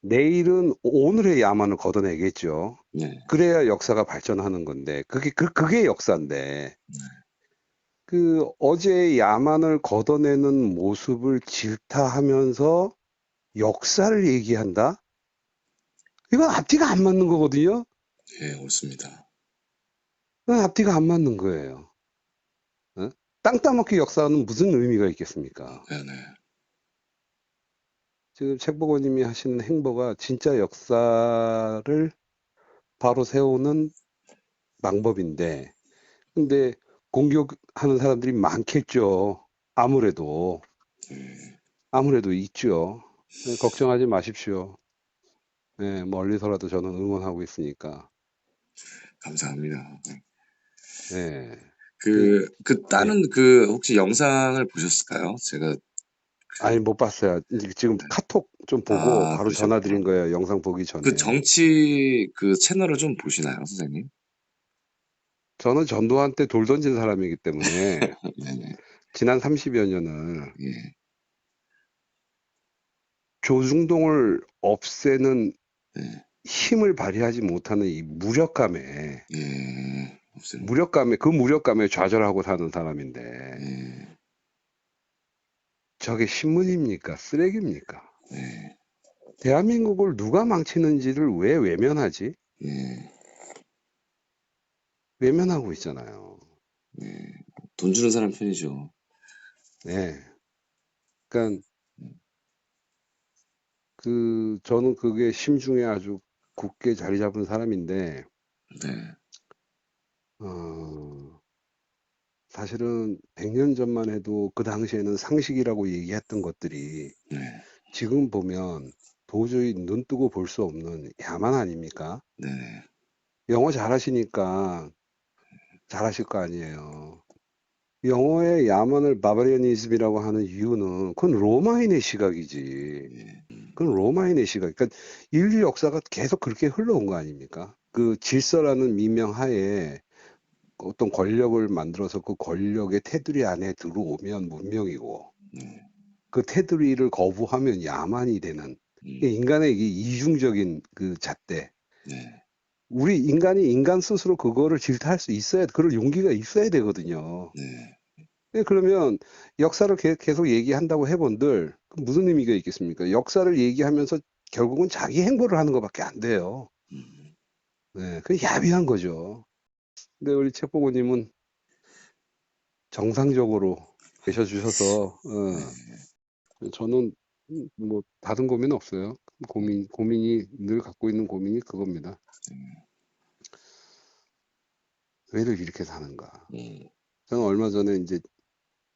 내일은 오늘의 야만을 걷어내겠죠. 네. 그래야 역사가 발전하는 건데, 그게 역사인데, 그 어제의 야만을 걷어내는 모습을 질타하면서 역사를 얘기한다? 이건 앞뒤가 안 맞는 거거든요? 예, 옳습니다. 그건 앞뒤가 안 맞는 거예요. 어? 땅 따먹기 역사는 무슨 의미가 있겠습니까? 네네. 지금 책보고님이 하시는 행보가 진짜 역사를 바로 세우는 방법인데, 근데 공격하는 사람들이 많겠죠. 아무래도, 아무래도 있죠. 네, 걱정하지 마십시오. 네, 멀리서라도 저는 응원하고 있으니까. 감사합니다. 네, 그, 그 네. 다른 그 혹시 영상을 보셨을까요? 제가 아니, 그, 못 봤어요. 지금 카톡 좀 보고 아, 바로 그러셨구나. 전화드린 거예요. 영상 보기 그 전에. 정치 그 채널을 좀 보시나요, 선생님? 저는 전두환 때 돌 던진 사람이기 때문에 네네. 지난 30여 년을 예, 조중동을 없애는 네, 힘을 발휘하지 못하는 이 예, 없습니다. 무력감에 좌절하고 사는 사람인데, 예, 저게 신문입니까? 쓰레기입니까? 예, 대한민국을 누가 망치는지를 왜 외면하지? 예, 외면하고 있잖아요. 예. 돈 주는 사람 편이죠. 네. 그러니까 저는 그게 심중에 아주 굳게 자리 잡은 사람인데, 네, 어, 사실은 100년 전만 해도 그 당시에는 상식이라고 얘기했던 것들이 네, 지금 보면 도저히 눈 뜨고 볼 수 없는 야만 아닙니까? 네, 영어 잘하시니까 잘하실 거 아니에요. 영어의 야만을 바바리아니즘이라고 하는 이유는 그건 로마인의 시각이지. 예, 그건 로마인의 시각. 그러니까 인류 역사가 계속 그렇게 흘러온 거 아닙니까? 그 질서라는 미명하에 어떤 권력을 만들어서 그 권력의 테두리 안에 들어오면 문명이고 네, 그 테두리를 거부하면 야만이 되는 이게 인간의 이게 이중적인 그 잣대. 네, 우리 인간이 인간 스스로 그거를 질타할 수 있어야, 그럴 용기가 있어야 되거든요. 네, 예, 그러면 역사를 계속 얘기한다고 해본들 그 무슨 의미가 있겠습니까? 역사를 얘기하면서 결국은 자기 행보를 하는 것밖에 안 돼요. 네, 그 야비한 거죠. 근데 우리 책보고님은 정상적으로 계셔주셔서 저는 뭐 다른 고민 없어요. 고민이 늘 갖고 있는 고민이 그겁니다. 왜들 이렇게 사는가? 음, 저는 얼마 전에 이제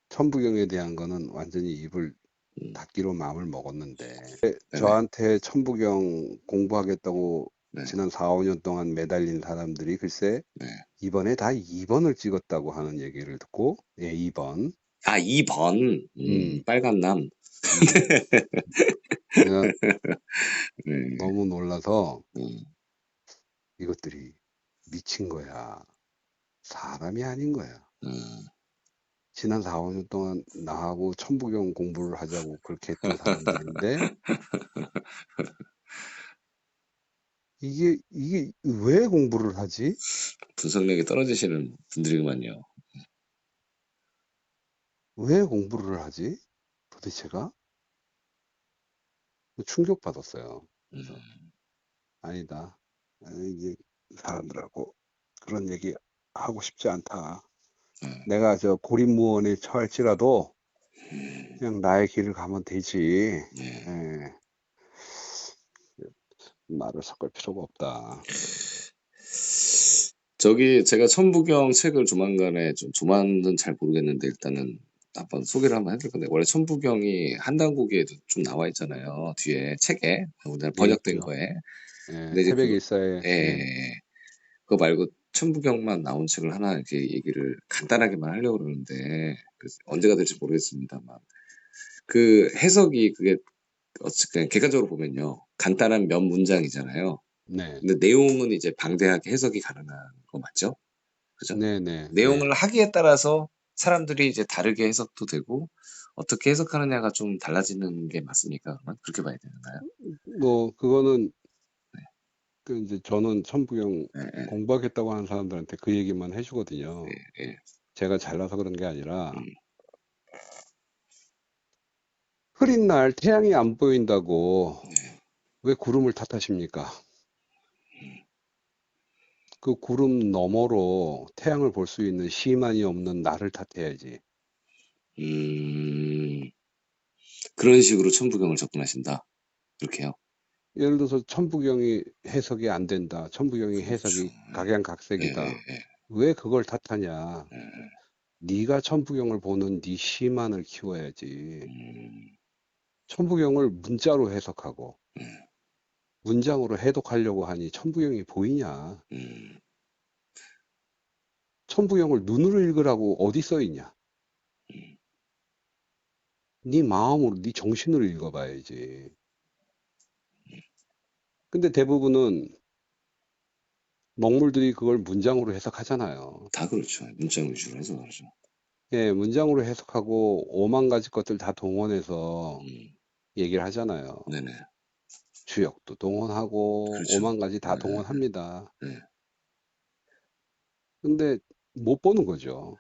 천부경에 대한 거는 완전히 입을 닫기로 마음을 먹었는데 네네, 저한테 천부경 공부하겠다고 네, 지난 4, 5년 동안 매달린 사람들이 글쎄 네. 이번에 다 2번을 찍었다고 하는 얘기를 듣고 예, 2번. 아, 2번, 음, 빨간 남. 음. 내가 네, 너무 놀라서 음, 이것들이 미친 거야. 사람이 아닌 거야. 음, 지난 4, 5년 동안 나하고 천부경 공부를 하자고 그렇게 했던 사람들인데 이게 왜 공부를 하지? 분석력이 떨어지시는 분들이구만요. 왜 공부를 하지? 도대체가? 충격받았어요. 그래서 아니다. 이게 사람들하고 그런 얘기 하고 싶지 않다. 내가 저 고립무원에 처할지라도 그냥 나의 길을 가면 되지. 네. 예, 말을 섞을 필요가 없다. 저기 제가 천부경 책을 조만간에 조만은 잘 모르겠는데 일단은 한번 소개를 한번 해드릴 건데 원래 천부경이 한당고기에도 좀 나와 있잖아요. 뒤에 책에 오늘 예, 번역된 있죠. 거에. 예, 근데 이제 태백 일사에 예, 예, 예. 그거 말고 천부경만 나온 책을 하나 이렇게 얘기를 간단하게만 하려고 그러는데 언제가 될지 모르겠습니다만 그 해석이 그게 그냥 객관적으로 보면요 간단한 몇 문장이잖아요. 네, 근데 내용은 이제 방대하게 해석이 가능한 거 맞죠? 그죠? 네, 네, 내용을 네, 하기에 따라서 사람들이 이제 다르게 해석도 되고 어떻게 해석하느냐가 좀 달라지는 게 맞습니까? 그러면 그렇게 봐야 되나요? 뭐 그거는 네. 그 이제 저는 천부경 예, 예, 공부하겠다고 하는 사람들한테 그 얘기만 해주거든요. 예, 예. 제가 잘나서 그런 게 음, 아니라 흐린 날 태양이 안 보인다고 네. 왜 구름을 탓하십니까? 음, 그 구름 너머로 태양을 볼 수 있는 시만이 없는 나를 탓해야지. 음, 그런 식으로 천부경을 접근하신다. 그렇게요. 예를 들어서 천부경이 해석이 안 된다. 천부경이 그렇죠. 해석이 예, 예, 각양각색이다. 예, 왜 그걸 탓하냐? 예, 예. 네가 천부경을 보는 네 시만을 키워야지. 음, 천부경을 문자로 해석하고 음, 문장으로 해독하려고 하니 천부경이 보이냐? 음, 천부경을 눈으로 읽으라고 어디 써 있냐? 음. 네 마음으로, 네 정신으로 읽어봐야지. 근데 대부분은 먹물들이 그걸 문장으로 해석하잖아요. 다 그렇죠. 문장 위주로 해서 그러죠. 예, 문장으로 해석하고 오만 가지 것들 다 동원해서 음, 얘기를 하잖아요. 네네. 주역도 동원하고 그렇죠. 오만 가지 예, 다 예, 동원합니다. 예. 근데 못 보는 거죠.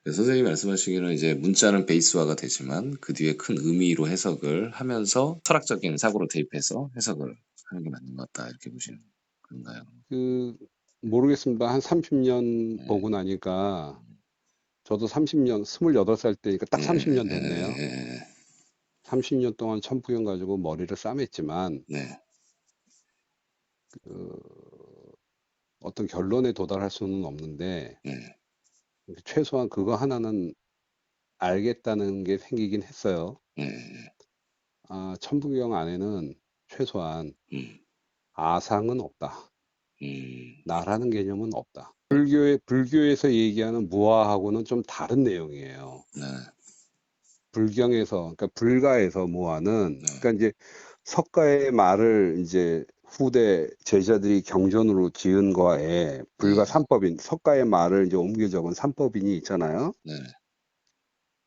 선생님이 말씀하시기는 이제 문자는 베이스화가 되지만 그 뒤에 큰 의미로 해석을 하면서 철학적인 사고로 대입해서 해석을 하는 게 맞는 것 같다 이렇게 보시는 건가요? 그 모르겠습니다. 한 30년 네. 보고 나니까 저도 30년, 28살 때니까 딱 예, 30년 예, 됐네요. 예, 예. 30년 동안 천부경 가지고 머리를 싸맸지만 네, 그 어떤 결론에 도달할 수는 없는데 네, 최소한 그거 하나는 알겠다는 게 생기긴 했어요. 예, 예. 아, 천부경 안에는 최소한 음, 아상은 없다. 음, 나라는 개념은 없다. 불교에서 얘기하는 무아하고는 좀 다른 내용이에요. 네, 불경에서, 그러니까 불가에서 무아는, 네, 그러니까 이제 석가의 말을 이제 후대 제자들이 경전으로 지은 거에 네, 불가 삼법인, 석가의 말을 이제 옮겨 적은 삼법인이 있잖아요. 네,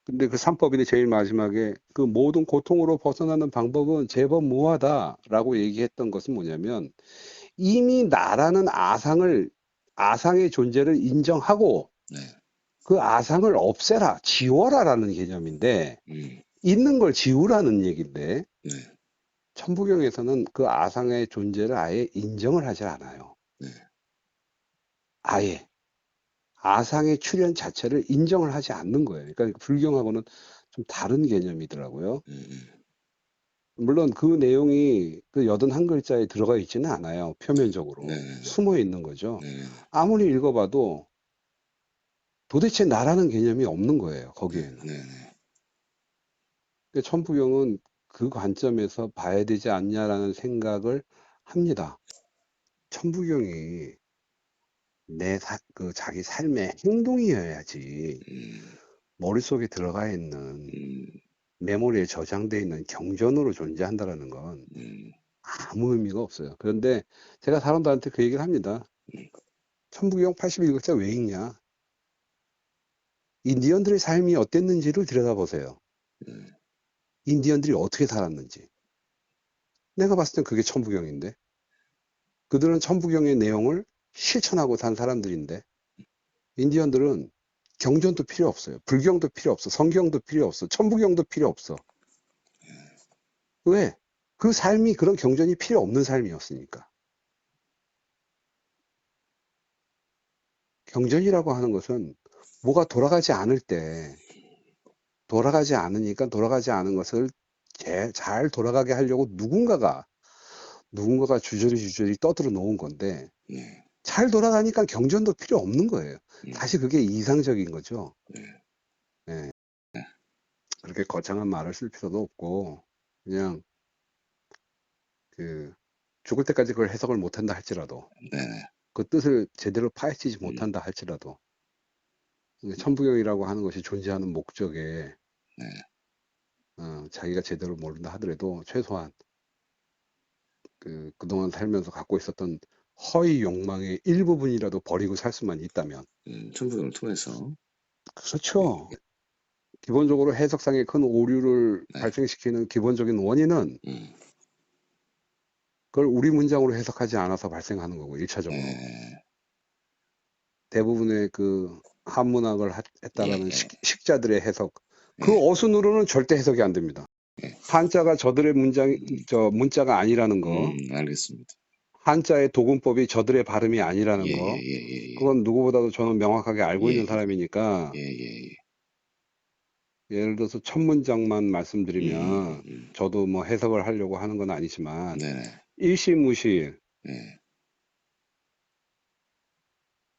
근데 그 삼법인이 제일 마지막에 그 모든 고통으로 벗어나는 방법은 제법 무하다라고 얘기했던 것은 뭐냐면 이미 나라는 아상의 존재를 인정하고 네, 그 아상을 없애라, 지워라라는 개념인데 음, 있는 걸 지우라는 얘기인데 네, 천부경에서는 그 아상의 존재를 아예 인정을 하지 않아요. 네, 아예 아상의 출현 자체를 인정을 하지 않는 거예요. 그러니까 불경하고는 좀 다른 개념이더라고요. 물론 그 내용이 그 81글자에 들어가 있지는 않아요. 네, 표면적으로. 네, 숨어 있는 거죠. 네, 네, 아무리 읽어봐도 도대체 나라는 개념이 없는 거예요. 네, 거기에는. 네, 네. 그러니까 천부경은 그 관점에서 봐야 되지 않냐라는 생각을 합니다. 천부경이 그 자기 삶의 행동이어야지 음, 머릿속에 들어가 있는 음, 메모리에 저장되어 있는 경전으로 존재한다라는 건 음, 아무 의미가 없어요. 그런데 제가 사람들한테 그 얘기를 합니다. 음, 천부경 81글자 왜 읽냐? 인디언들의 삶이 어땠는지를 들여다보세요. 음, 인디언들이 어떻게 살았는지. 내가 봤을 땐 그게 천부경인데. 그들은 천부경의 내용을 실천하고 산 사람들인데, 인디언들은 경전도 필요 없어요. 불경도 필요 없어. 성경도 필요 없어. 천부경도 필요 없어. 왜? 그 삶이 그런 경전이 필요 없는 삶이었으니까. 경전이라고 하는 것은 뭐가 돌아가지 않을 때, 돌아가지 않으니까 돌아가지 않은 것을 잘 돌아가게 하려고 누군가가 주저리 떠들어 놓은 건데, 네, 잘 돌아가니까 경전도 필요 없는 거예요. 음, 사실 그게 이상적인 거죠. 네, 예, 그렇게 거창한 말을 쓸 필요도 없고, 그냥 그 죽을 때까지 그걸 해석을 못한다 할지라도, 네, 네, 그 뜻을 제대로 파헤치지 음, 못한다 할지라도, 천부경이라고 하는 것이 존재하는 목적에 네. 자기가 제대로 모른다 하더라도 최소한 그동안 살면서 갖고 있었던 허위 욕망의 일부분이라도 버리고 살 수만 있다면, 천부경을 통해서. 그렇죠. 기본적으로 해석상의 큰 오류를 네. 발생시키는 기본적인 원인은 그걸 우리 문장으로 해석하지 않아서 발생하는 거고, 1차적으로. 네. 대부분의 그 한문학을 예, 했다라는 예, 식자들의 해석, 그 예, 어순으로는 절대 해석이 안 됩니다. 예. 한자가 저들의 문자가 아니라는 거, 알겠습니다. 한자의 도금법이 저들의 발음이 아니라는 예, 예, 거, 예, 예, 그건 누구보다도 저는 명확하게 알고 예, 있는 사람이니까, 예, 예, 예. 예를 들어서 첫 문장만 말씀드리면, 음. 저도 뭐 해석을 하려고 하는 건 아니지만, 네네. 일시무실, 예,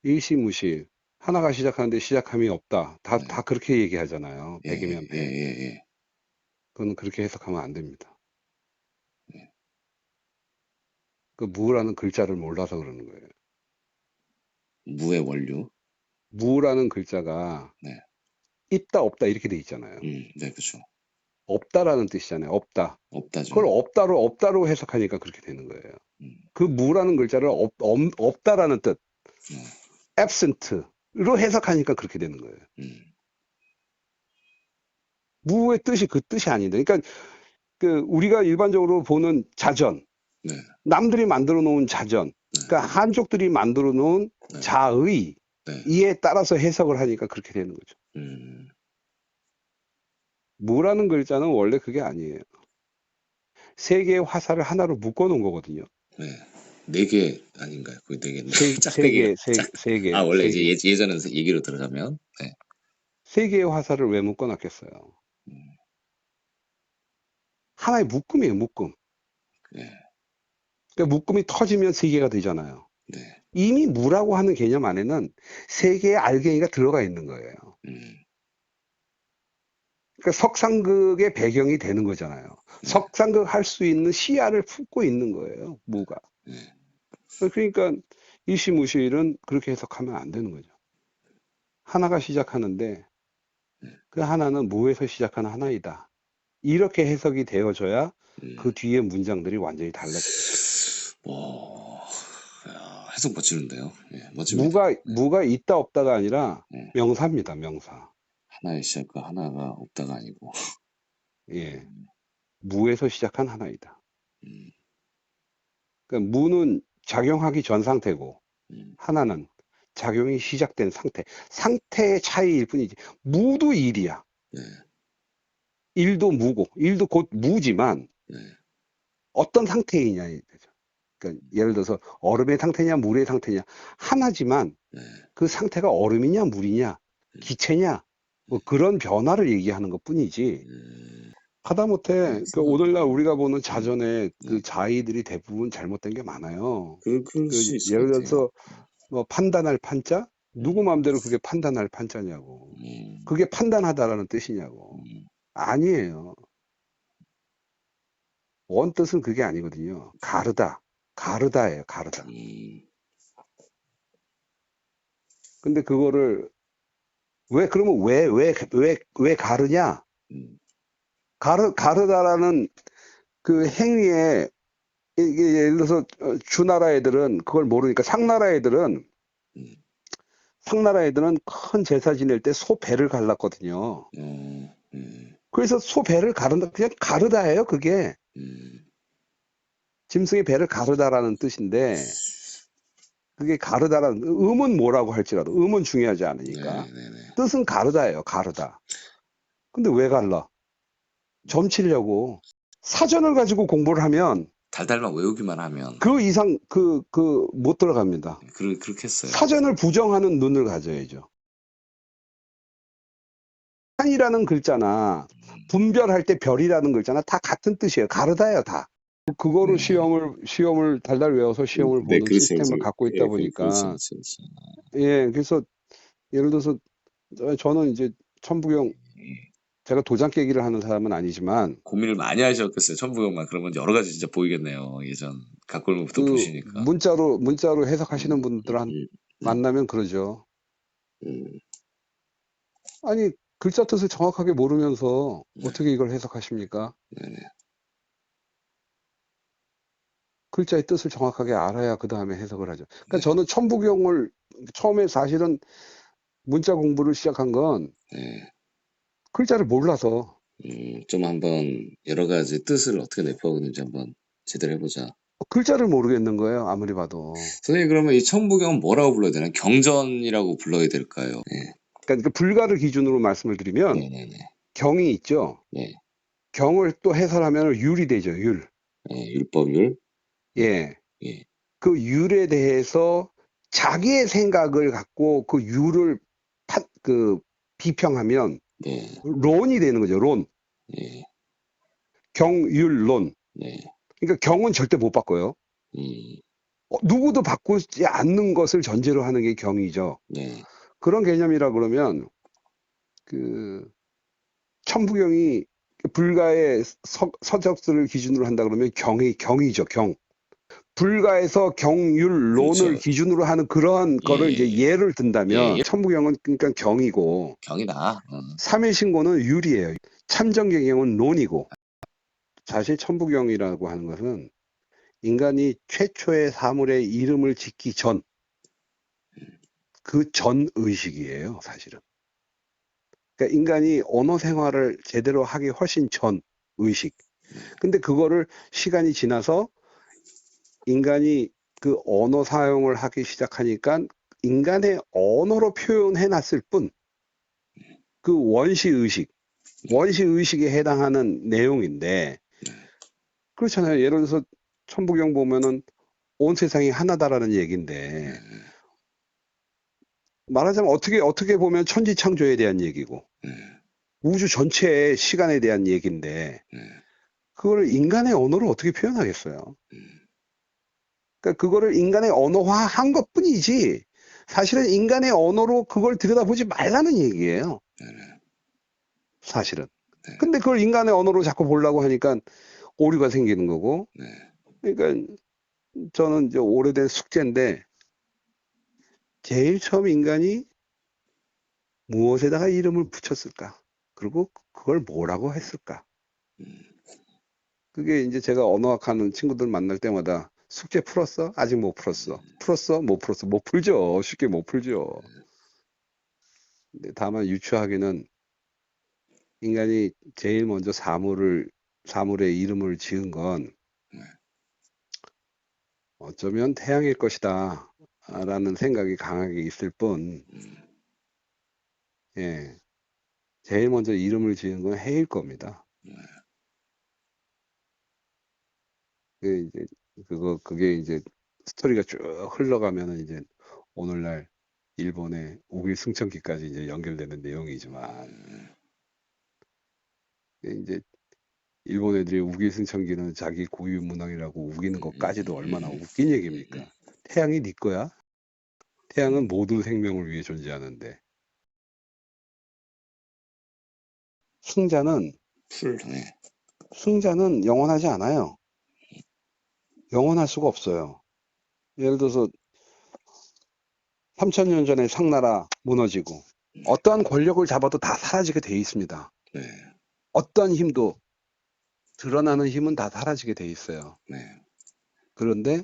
일시무실, 하나가 시작하는데 시작함이 없다. 다, 네. 다 그렇게 얘기하잖아요. 예, 백이면 예, 백. 예, 예. 그건 그렇게 해석하면 안 됩니다. 예. 그 무라는 글자를 몰라서 그러는 거예요. 무의 원류. 무라는 글자가 네. 있다, 없다 이렇게 돼 있잖아요. 네, 그쵸. 없다라는 뜻이잖아요. 없다. 없다죠. 그걸 없다로 해석하니까 그렇게 되는 거예요. 음, 그 무라는 글자를 없다라는 뜻, 네. absent로 해석하니까 그렇게 되는 거예요. 음, 무의 뜻이 그 뜻이 아닌데. 그러니까 그 우리가 일반적으로 보는 자전, 네, 남들이 만들어 놓은 자전, 네, 그러니까 한족들이 만들어 놓은 네, 자의 네. 이에 따라서 해석을 하니까 그렇게 되는 거죠. 음, 무라는 글자는 원래 그게 아니에요. 세 개의 화살을 하나로 묶어 놓은 거거든요. 네. 네 개 아닌가요? 그 네 개인데. 세 짝대기가, 개, 세 개, 원래 세 이제 개. 예전에 얘기로 들어가면, 네. 세 개의 화살을 왜 묶어 놨겠어요? 음, 하나의 묶음이에요, 묶음. 네, 그러니까 묶음이 터지면 세 개가 되잖아요. 네. 이미 무라고 하는 개념 안에는 세 개의 알갱이가 들어가 있는 거예요. 음, 그러니까 석상극의 배경이 되는 거잖아요. 네, 석상극 할 수 있는 시야를 품고 있는 거예요, 무가. 네. 그러니까 이시무시일은 그렇게 해석하면 안 되는 거죠. 하나가 시작하는데 그 하나는 무에서 시작하는 하나이다. 이렇게 해석이 되어져야 그 음. 뒤에 문장들이 완전히 달라집니다. 해석 멋지는데요. 예, 멋집니다. 무가 있다 없다가 아니라 네. 명사입니다, 명사. 하나의 시작과 하나가 없다가 아니고. 예. 무에서 시작한 하나이다. 음, 그러니까 무는 작용하기 전 상태고 음, 하나는 작용이 시작된 상태. 상태의 차이일 뿐이지. 무도 일이야. 네, 일도 무고, 일도 곧 무지만 네, 어떤 상태이냐에 되죠. 그러니까 예를 들어서 얼음의 상태냐, 물의 상태냐. 하나지만 네. 그 상태가 얼음이냐, 물이냐, 기체냐, 뭐 그런 변화를 얘기하는 것 뿐이지. 음, 네, 하다못해 그 오늘날 우리가 보는 네, 자전의 그 네. 자의들이 대부분 잘못된 게 많아요. 그럴 그 수 있을 예를 것 같아요. 들어서 뭐 판단할 판자? 누구 음, 마음대로 그게 판단할 판자냐고. 음, 그게 판단하다라는 뜻이냐고. 음, 아니에요. 원 뜻은 그게 아니거든요. 가르다. 가르다예요, 가르다. 음, 근데 그거를 그러면 왜 가르냐? 음, 가르다라는 그 행위에 이게 예를 들어서 주나라 애들은 그걸 모르니까 음, 상나라 애들은 큰 제사 지낼 때 소 배를 갈랐거든요. 그래서 소 배를 가른다 그냥 가르다예요 그게. 음, 짐승의 배를 가르다라는 뜻인데 그게 가르다라는 음은 뭐라고 할지라도 음은 중요하지 네, 않으니까 네, 네. 뜻은 가르다예요 가르다. 근데 왜 갈라? 점치려고. 사전을 가지고 공부를 하면 달달만 외우기만 하면, 그 이상 못 들어갑니다. 그렇겠어요. 사전을 부정하는 눈을 가져야죠. 한이라는 글자나 분별할 때 별이라는 글자나 다 같은 뜻이에요. 가르다예요, 다. 그거로 네, 시험을 달달 외워서 시험을 네, 보는 그렇죠, 시스템을 그렇죠. 갖고 있다 예, 그렇죠, 보니까, 그렇죠, 그렇죠. 예, 그래서 예를 들어서 저는 이제 천부경, 제가 도장 깨기를 하는 사람은 아니지만, 고민을 많이 하셨겠어요. 천부경만. 그러면 여러 가지 진짜 보이겠네요. 예전 각골문부터 그 보시니까. 문자로 해석하시는 음, 분들 네, 만나면 그러죠. 음, 아니, 글자 뜻을 정확하게 모르면서 네, 어떻게 이걸 해석하십니까? 네, 네. 글자의 뜻을 정확하게 알아야 그 다음에 해석을 하죠. 그러니까 네. 저는 천부경을 처음에 사실은 문자 공부를 시작한 건 네. 글자를 몰라서. 좀 한번 여러 가지 뜻을 어떻게 내포하고 있는지 한번 제대로 해보자. 글자를 모르겠는 거예요, 아무리 봐도. 선생님, 그러면 이 천부경은 뭐라고 불러야 되나요? 경전이라고 불러야 될까요? 네. 그러니까 불가를 기준으로 말씀을 드리면 네네네. 경이 있죠. 네. 경을 또 해설하면 율이 되죠, 율. 네, 율법율. 예. 예. 그 율에 대해서 자기의 생각을 갖고 그 율을 비평하면 네. 론이 되는 거죠, 론. 네. 경율론. 네. 그러니까 경은 절대 못 바꿔요. 누구도 바꾸지 않는 것을 전제로 하는 게 경이죠. 네. 그런 개념이라 그러면 그 천부경이 불가의 서적들을 기준으로 한다 그러면 경이죠, 경. 불가에서 경율론을 그렇죠. 기준으로 하는 그러한 예, 거를 예, 이제 예. 예를 든다면 예. 천부경은 그러니까 경이고 경이다. 삼일신고는 율이에요. 참정경은 론이고. 사실 천부경이라고 하는 것은 인간이 최초의 사물의 이름을 짓기 전, 그 전 의식이에요, 사실은. 그러니까 인간이 언어 생활을 제대로 하기 훨씬 전 의식. 근데 그거를 시간이 지나서 인간이 그 언어 사용을 하기 시작하니까 인간의 언어로 표현해 놨을 뿐, 그 원시 의식에 해당하는 내용인데, 그렇잖아요. 예를 들어서 천부경 보면은 온 세상이 하나다라는 얘기인데, 말하자면 어떻게 보면 천지창조에 대한 얘기고, 우주 전체의 시간에 대한 얘기인데, 그거를 인간의 언어로 어떻게 표현하겠어요? 그러니까 그거를 인간의 언어화한 것뿐이지, 사실은 인간의 언어로 그걸 들여다보지 말라는 얘기예요. 사실은. 근데 그걸 인간의 언어로 자꾸 보려고 하니까 오류가 생기는 거고. 그러니까 저는 이제 오래된 숙제인데, 제일 처음 인간이 무엇에다가 이름을 붙였을까? 그리고 그걸 뭐라고 했을까? 그게 이제 제가 언어학하는 친구들 만날 때마다 숙제 풀었어? 아직 못 풀었어. 풀었어? 못 풀었어. 못 풀죠. 쉽게 못 풀죠. 근데 다만 유추하기는 인간이 제일 먼저 사물의 이름을 지은 건 어쩌면 태양일 것이다 라는 생각이 강하게 있을 뿐, 예, 제일 먼저 이름을 지은 건 해일 겁니다. 그게 이제 스토리가 쭉 흘러가면은 이제 오늘날 일본의 우길 승천기까지 이제 연결되는 내용이지만, 이제 일본 애들이 우길 승천기는 자기 고유 문항이라고 우기는 것까지도 얼마나 웃긴 얘기입니까? 태양이 네 거야? 태양은 모든 생명을 위해 존재하는데. 승자는 승자는 영원하지 않아요. 영원할 수가 없어요. 예를 들어서 3000년 전에 상나라 무너지고 어떠한 권력을 잡아도 다 사라지게 돼 있습니다. 어떠한 힘도, 드러나는 힘은 다 사라지게 돼 있어요. 그런데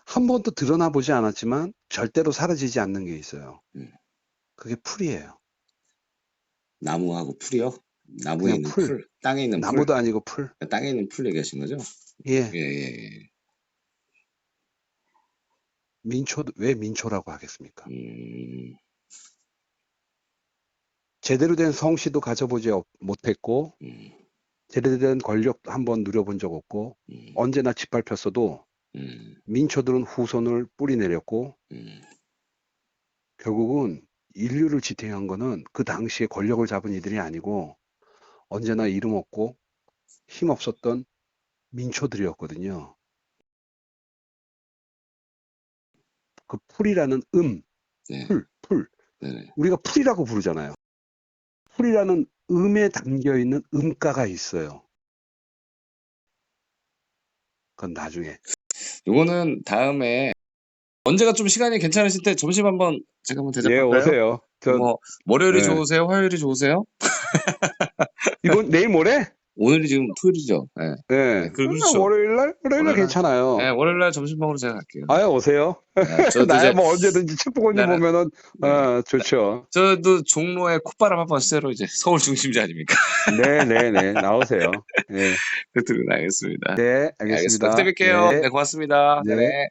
한 번도 드러나 보지 않았지만 절대로 사라지지 않는 게 있어요. 그게 풀이에요. 나무하고 풀이요? 나무에 그냥 있는 풀. 풀, 땅에 있는 풀. 나무도 아니고 풀. 땅에 있는 풀 얘기하신 거죠? 예. 예. 왜 민초라고 하겠습니까? 제대로 된 성씨도 가져보지 못했고, 제대로 된 권력도 한번 누려본 적 없고, 언제나 짓밟혔어도 민초들은 후손을 뿌리 내렸고, 결국은 인류를 지탱한 거는 그 당시에 권력을 잡은 이들이 아니고 언제나 이름 없고 힘 없었던 민초들이었거든요. 그 풀이라는 풀. 우리가 풀이라고 부르잖아요. 풀이라는 음에 담겨 있는 음가가 있어요. 그건 나중에. 요거는 다음에 언제가 좀 시간이 괜찮으실 때 점심 한번 제가 한번 예, 대접할까요? 오세요. 뭐 월요일이 예. 좋으세요? 화요일이 좋으세요? 내일 모레? 오늘이 지금 토요일이죠. 네. 네. 그렇죠. 월요일날 월요일날, 괜찮아요. 네, 월요일날 점심 먹으러 제가 갈게요. 아예 오세요. 네, 저도 나야 이제, 뭐 언제든지 책보고님 네, 네, 보면은, 네. 좋죠. 저도 종로에 콧바람 한번 쐬러 이제 서울 중심지 아닙니까? 네네네. 나오세요. 네. 그렇게 알겠습니다. 네, 네, 알겠습니다. 그때 알겠습니다. 뵐게요. 네, 네, 고맙습니다. 네. 네네.